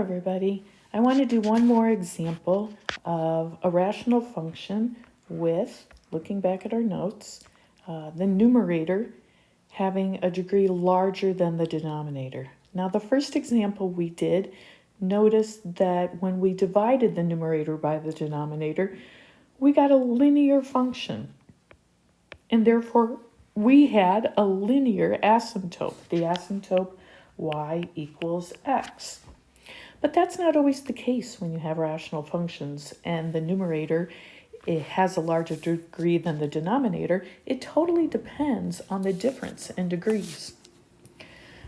everybody. I want to do one more example of a rational function with, looking back at our notes, the numerator having a degree larger than the denominator. Now the first example we did, notice that when we divided the numerator by the denominator, we got a linear function. And therefore we had a linear asymptote, the asymptote y equals x. But that's not always the case when you have rational functions and the numerator it has a larger degree than the denominator. It totally depends on the difference in degrees.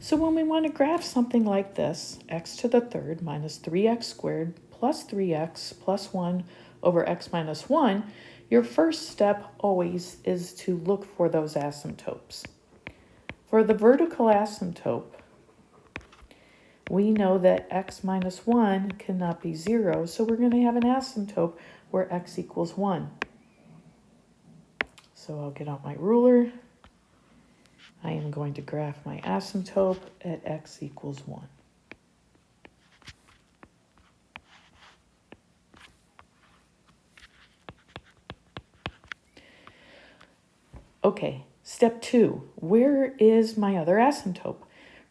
So when we want to graph something like this, x to the third minus 3x squared plus 3x plus 1 over x minus 1, your first step always is to look for those asymptotes. For the vertical asymptote, we know that x minus 1 cannot be 0, so we're going to have an asymptote where x equals 1. So I'll get out my ruler. I am going to graph my asymptote at x equals 1. Okay, step 2. Where is my other asymptote?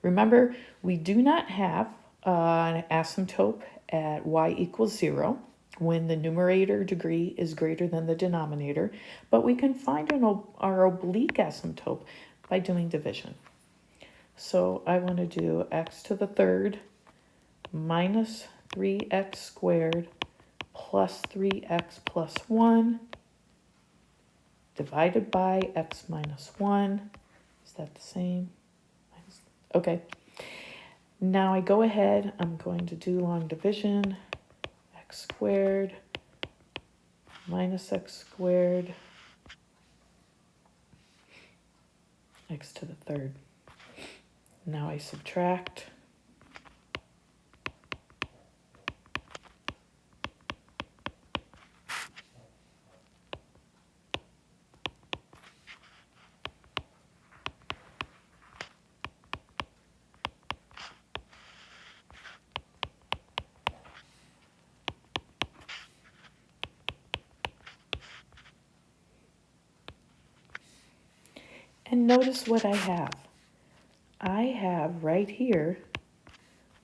Remember, we do not have an asymptote at y equals 0 when the numerator degree is greater than the denominator, but we can find our oblique asymptote by doing division. So I want to do x to the third minus 3x squared plus 3x plus 1 divided by x minus 1. Is that the same? Okay. Now I go ahead, I'm going to do long division. X squared minus x squared x to the third. Now I subtract. And notice what I have. I have right here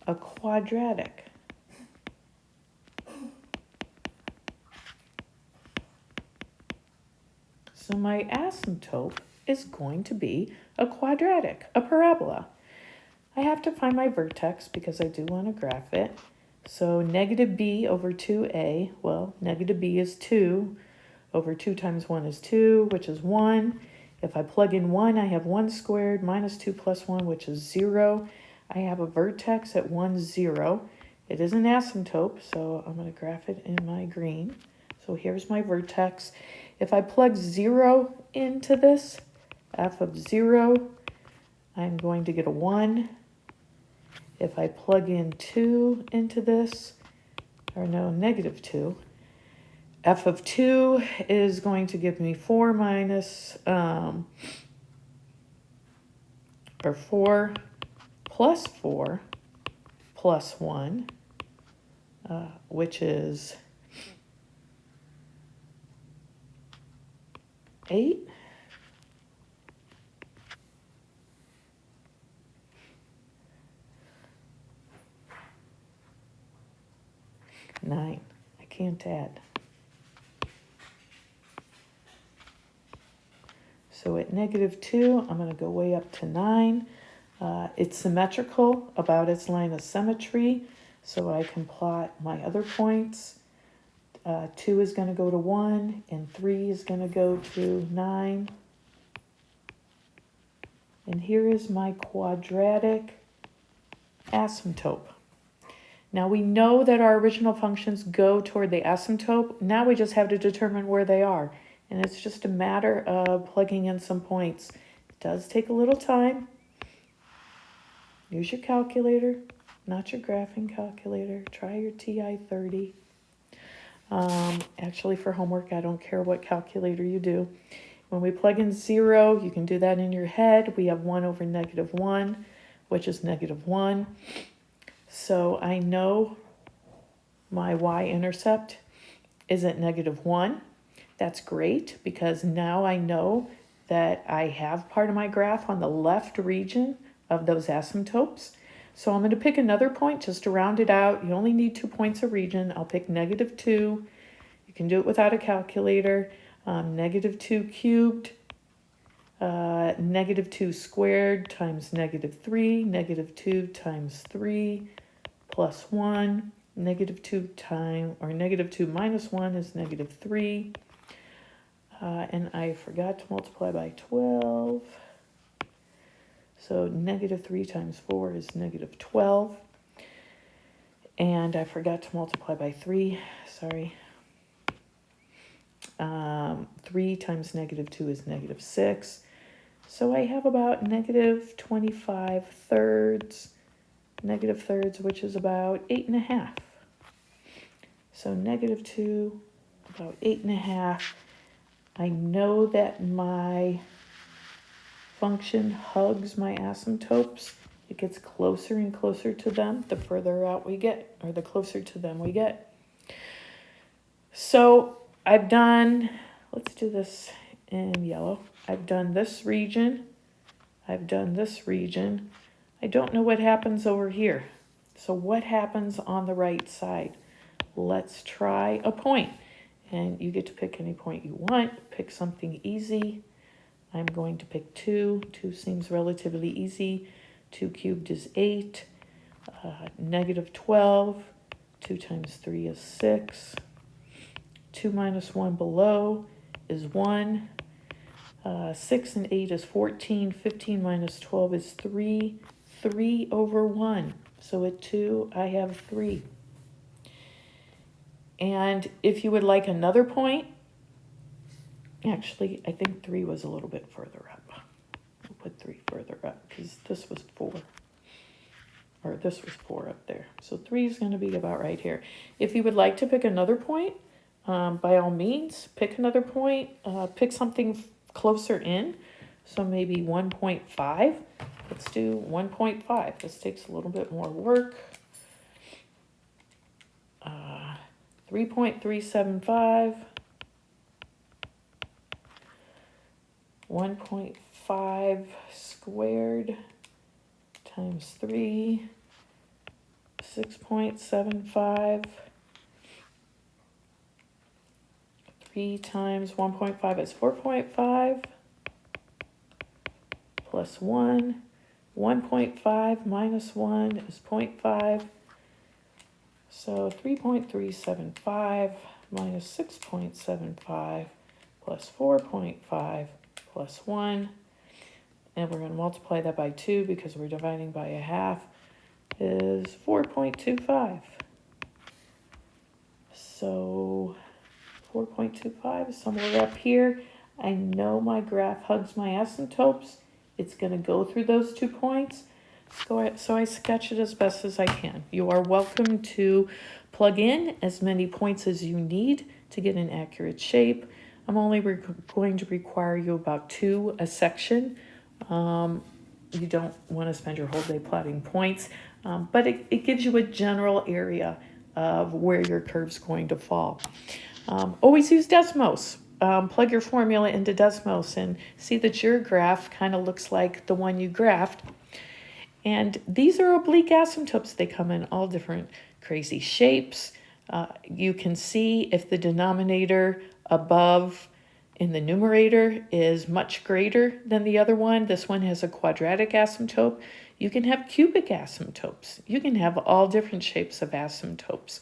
a quadratic. So my asymptote is going to be a quadratic, a parabola. I have to find my vertex because I do want to graph it. So negative b over 2a, well, negative b is 2 over 2 times 1 is 2, which is 1. If I plug in 1, I have 1 squared minus 2 plus 1, which is 0. I have a vertex at 1, 0. It is an asymptote, so I'm going to graph it in my green. So here's my vertex. If I plug 0 into this, f of 0, I'm going to get a 1. If I plug in 2 into this, or no, negative 2, f of 2 is going to give me 4 minus, or 4 plus 4 plus 1, which is 8. Nine. I can't add. So at negative 2, I'm going to go way up to 9. It's symmetrical about its line of symmetry, so I can plot my other points. 2 is going to go to 1, and 3 is going to go to 9. And here is my quadratic asymptote. Now we know that our original functions go toward the asymptote. Now we just have to determine where they are. And it's just a matter of plugging in some points. It does take a little time. Use your calculator, not your graphing calculator. Try your TI-30. Actually, for homework, I don't care what calculator you do. When we plug in 0, you can do that in your head. We have 1 over negative 1, which is negative 1. So I know my y-intercept is at -1. That's great because now I know that I have part of my graph on the left region of those asymptotes. So I'm going to pick another point just to round it out. You only need 2 points a region. I'll pick -2. You can do it without a calculator. -2 cubed, -2 squared times -3, -2 times 3 plus 1, -2 times, or -2 minus 1 is -3. And I forgot to multiply by 12. So -3 times 4 is -12. And I forgot to multiply by 3, sorry. 3 times -2 is -6. So I have about -25 thirds, negative thirds, which is about 8.5. So -2, about 8.5. I know that my function hugs my asymptotes. It gets closer and closer to them the further out we get, or the closer to them we get. So I've done, let's do this in yellow. I've done this region. I've done this region. I don't know what happens over here. So what happens on the right side? Let's try a point. And you get to pick any point you want. Pick something easy. I'm going to pick 2. 2 seems relatively easy. 2 cubed is 8. -12. 2 times 3 is 6. 2 minus 1 below is 1. 6 and 8 is 14. 15 minus 12 is 3. 3 over 1. So at 2, I have 3. And if you would like another point, actually, I think 3 was a little bit further up. We'll put 3 further up because this was 4. Or this was 4 up there. So 3 is going to be about right here. If you would like to pick another point, by all means, pick another point. Pick something closer in. So maybe 1.5. Let's do 1.5. This takes a little bit more work. 3.375. 1.5 squared times 3, 6.75. 3 times 1.5 is 4.5 plus 1. 1.5 minus 1 is 0.5. So 3.375 minus 6.75 plus 4.5 plus 1. And we're going to multiply that by 2 because we're dividing by a half, is 4.25. So 4.25 is somewhere up here. I know my graph hugs my asymptotes. It's going to go through those 2 points. So I sketch it as best as I can. You are welcome to plug in as many points as you need to get an accurate shape. I'm only going to require you about 2 a section. You don't want to spend your whole day plotting points, but it gives you a general area of where your curve's going to fall. Always use Desmos. Plug your formula into Desmos and see that your graph kind of looks like the one you graphed. And these are oblique asymptotes. They come in all different crazy shapes. You can see if the denominator above in the numerator is much greater than the other one. This one has a quadratic asymptote. You can have cubic asymptotes. You can have all different shapes of asymptotes.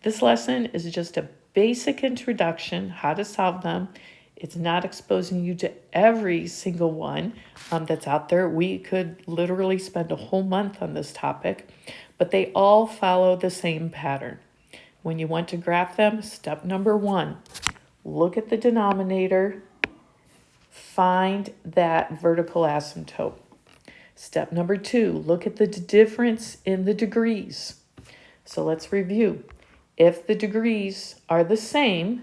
This lesson is just a basic introduction, how to solve them. It's not exposing you to every single one that's out there. We could literally spend a whole month on this topic, but they all follow the same pattern. When you want to graph them, step number 1, look at the denominator, find that vertical asymptote. Step number 2, look at the difference in the degrees. So let's review. If the degrees are the same,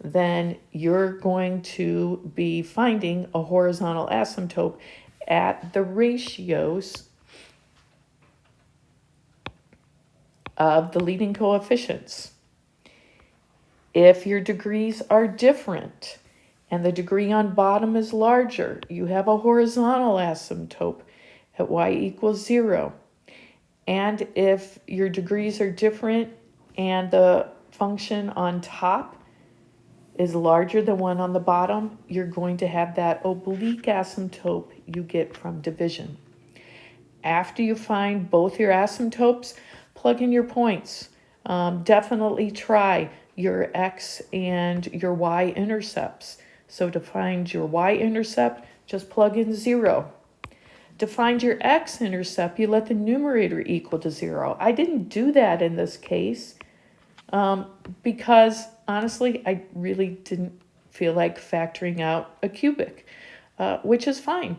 then you're going to be finding a horizontal asymptote at the ratios of the leading coefficients. If your degrees are different and the degree on bottom is larger, you have a horizontal asymptote at y equals 0. And if your degrees are different and the function on top is larger than one on the bottom, you're going to have that oblique asymptote you get from division. After you find both your asymptotes, plug in your points. Definitely try your x and your y intercepts. So to find your y-intercept, just plug in 0. To find your x-intercept, you let the numerator equal to 0. I didn't do that in this case because, honestly, I really didn't feel like factoring out a cubic, which is fine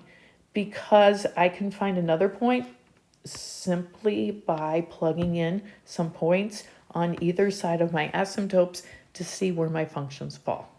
because I can find another point simply by plugging in some points on either side of my asymptotes to see where my functions fall.